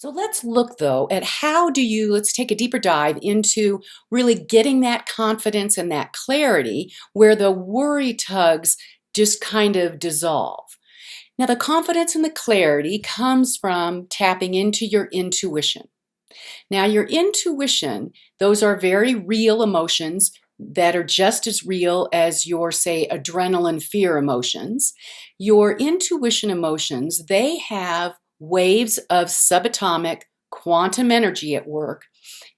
So let's look though at let's take a deeper dive into really getting that confidence and that clarity where the worry tugs just kind of dissolve. Now, the confidence and the clarity comes from tapping into your intuition. Now, your intuition, those are very real emotions that are just as real as your, say, adrenaline fear emotions. Your intuition emotions, they have waves of subatomic quantum energy at work.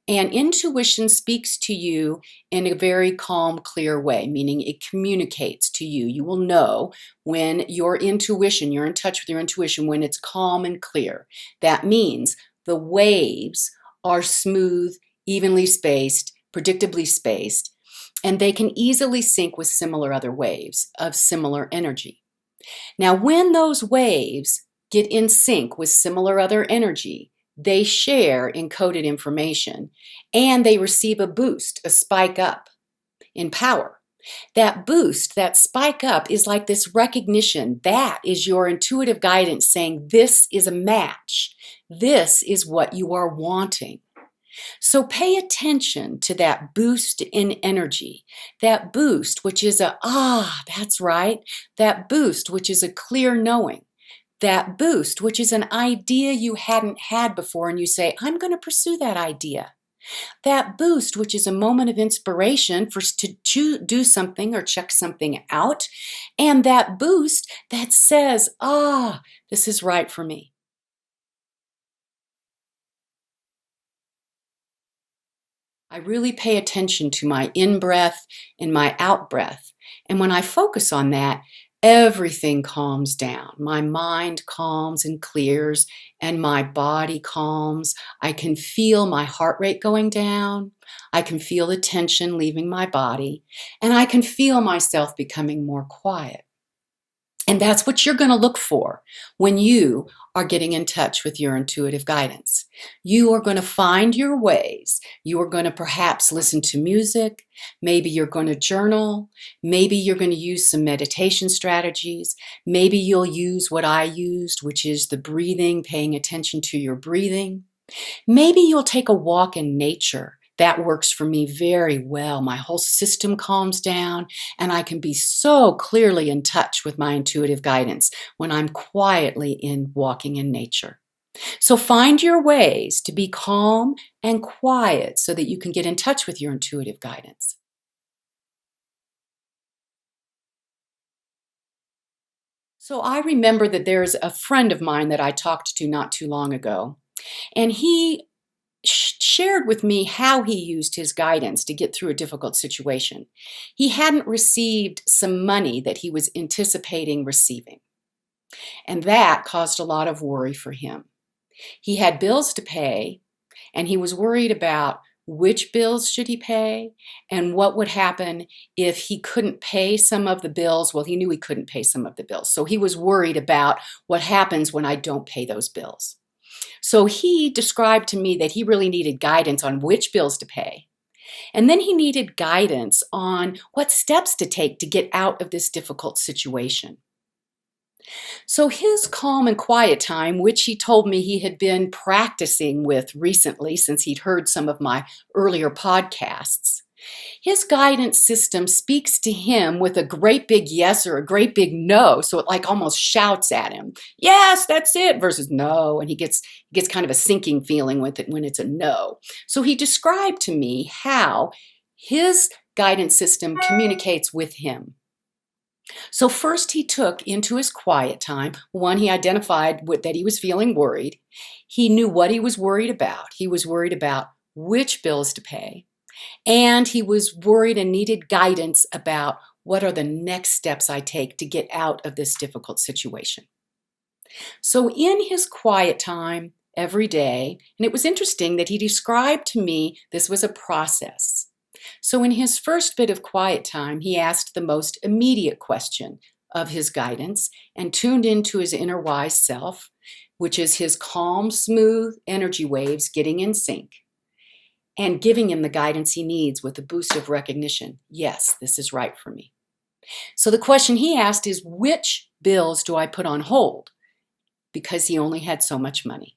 And intuition speaks to you in a very calm, clear way, meaning it communicates to you. You will know when you're in touch with your intuition when it's calm and clear. That means the waves are smooth, evenly spaced, predictably spaced, and they can easily sync with similar other waves of similar energy. Now, when those waves get in sync with similar other energy, they share encoded information and they receive a boost, a spike up in power. That boost, that spike up is like this recognition. That is your intuitive guidance saying, this is a match. This is what you are wanting. So pay attention to that boost in energy, that boost, which is that's right, that boost, which is a clear knowing, that boost, which is an idea you hadn't had before, and you say, I'm going to pursue that idea. That boost, which is a moment of inspiration to do something or check something out, and that boost that says, this is right for me. I really pay attention to my in breath and my out breath. And when I focus on that, everything calms down. My mind calms and clears, and my body calms. I can feel my heart rate going down. I can feel the tension leaving my body, and I can feel myself becoming more quiet. And that's what you're going to look for when you are getting in touch with your intuitive guidance. You are going to find your ways. You are going to perhaps listen to music. Maybe you're going to journal. Maybe you're going to use some meditation strategies. Maybe you'll use what I used, which is the breathing, paying attention to your breathing. Maybe you'll take a walk in nature. That works for me very well. My whole system calms down, and I can be so clearly in touch with my intuitive guidance when I'm quietly walking in nature. So find your ways to be calm and quiet so that you can get in touch with your intuitive guidance. So I remember that there's a friend of mine that I talked to not too long ago, and he shared with me how he used his guidance to get through a difficult situation. He hadn't received some money that he was anticipating receiving, and that caused a lot of worry for him. He had bills to pay, and he was worried about which bills should he pay and what would happen if he couldn't pay some of the bills. Well, he knew he couldn't pay some of the bills, so he was worried about what happens when I don't pay those bills. So he described to me that he really needed guidance on which bills to pay. And then he needed guidance on what steps to take to get out of this difficult situation. So his calm and quiet time, which he told me he had been practicing with recently since he'd heard some of my earlier podcasts, his guidance system speaks to him with a great big yes or a great big no. So it like almost shouts at him, yes, that's it, versus no. And he gets kind of a sinking feeling with it when it's a no. So he described to me how his guidance system communicates with him. So first he took into his quiet time, one, he identified that he was feeling worried. He knew what he was worried about. He was worried about which bills to pay. And he was worried and needed guidance about what are the next steps I take to get out of this difficult situation. So in his quiet time every day, and it was interesting that he described to me this was a process. So in his first bit of quiet time, he asked the most immediate question of his guidance and tuned into his inner wise self, which is his calm, smooth energy waves getting in sync and giving him the guidance he needs with a boost of recognition. Yes, this is right for me. So the question he asked is, which bills do I put on hold? Because he only had so much money.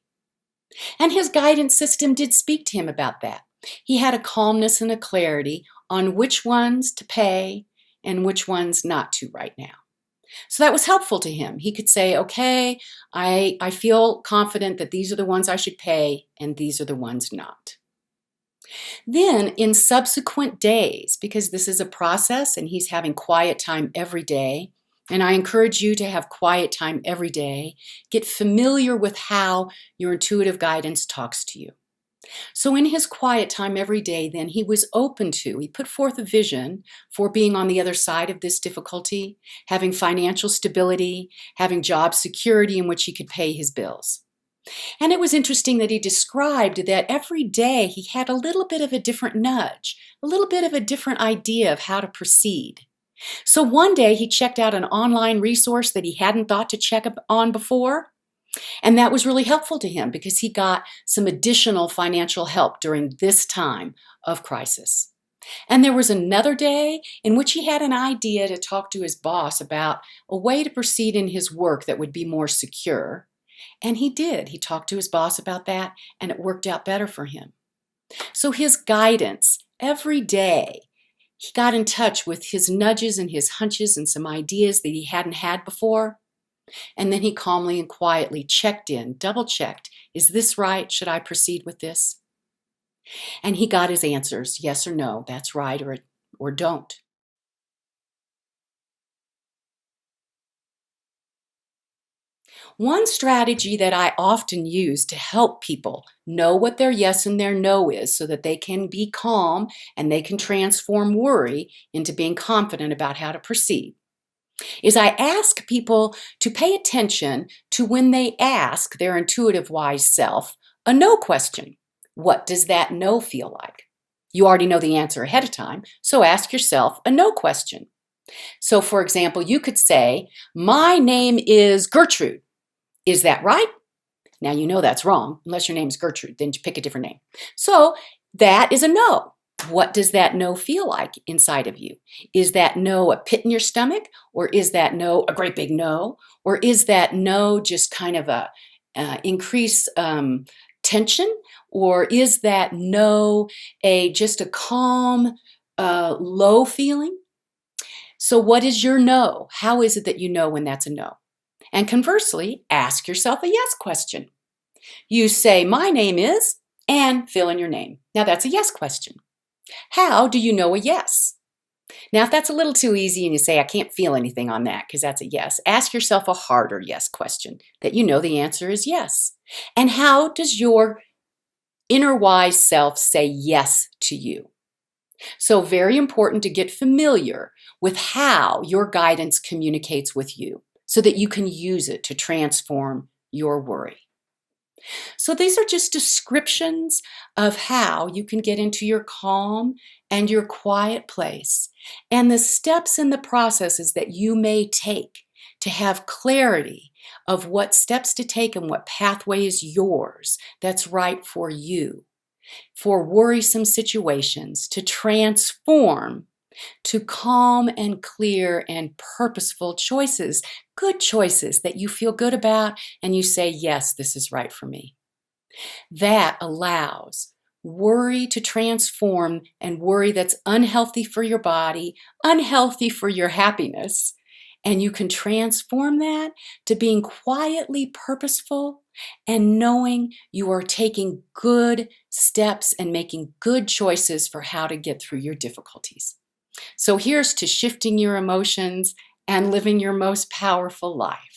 And his guidance system did speak to him about that. He had a calmness and a clarity on which ones to pay and which ones not to right now. So that was helpful to him. He could say, okay, I feel confident that these are the ones I should pay and these are the ones not. Then in subsequent days, because this is a process and he's having quiet time every day, and I encourage you to have quiet time every day, get familiar with how your intuitive guidance talks to you. So in his quiet time every day, then he was open to, he put forth a vision for being on the other side of this difficulty, having financial stability, having job security in which he could pay his bills. And it was interesting that he described that every day he had a little bit of a different nudge, a little bit of a different idea of how to proceed. So one day he checked out an online resource that he hadn't thought to check on before. And that was really helpful to him because he got some additional financial help during this time of crisis. And there was another day in which he had an idea to talk to his boss about a way to proceed in his work that would be more secure. And he did. He talked to his boss about that, and it worked out better for him. So his guidance every day, he got in touch with his nudges and his hunches and some ideas that he hadn't had before. And then he calmly and quietly checked in, double-checked, is this right? Should I proceed with this? And he got his answers, yes or no, that's right, or don't. One strategy that I often use to help people know what their yes and their no is so that they can be calm and they can transform worry into being confident about how to proceed is I ask people to pay attention to when they ask their intuitive wise self a no question. What does that no feel like? You already know the answer ahead of time, so ask yourself a no question. So for example, you could say, my name is Gertrude. Is that right? Now you know that's wrong, unless your name is Gertrude, then you pick a different name. So that is a no. What does that no feel like inside of you? Is that no a pit in your stomach? Or is that no a great big no? Or is that no just kind of a increase tension? Or is that no just a calm, low feeling? So what is your no? How is it that you know when that's a no? And conversely, ask yourself a yes question. You say, my name is, and fill in your name. Now that's a yes question. How do you know a yes? Now, if that's a little too easy and you say, I can't feel anything on that because that's a yes, ask yourself a harder yes question that you know the answer is yes. And how does your inner wise self say yes to you? So very important to get familiar with how your guidance communicates with you so that you can use it to transform your worry. So these are just descriptions of how you can get into your calm and your quiet place and the steps and the processes that you may take to have clarity of what steps to take and what pathway is yours that's right for you, for worrisome situations, to transform to calm and clear and purposeful choices, good choices that you feel good about and you say, yes, this is right for me. That allows worry to transform, and worry that's unhealthy for your body, unhealthy for your happiness. And you can transform that to being quietly purposeful and knowing you are taking good steps and making good choices for how to get through your difficulties. So here's to shifting your emotions and living your most powerful life.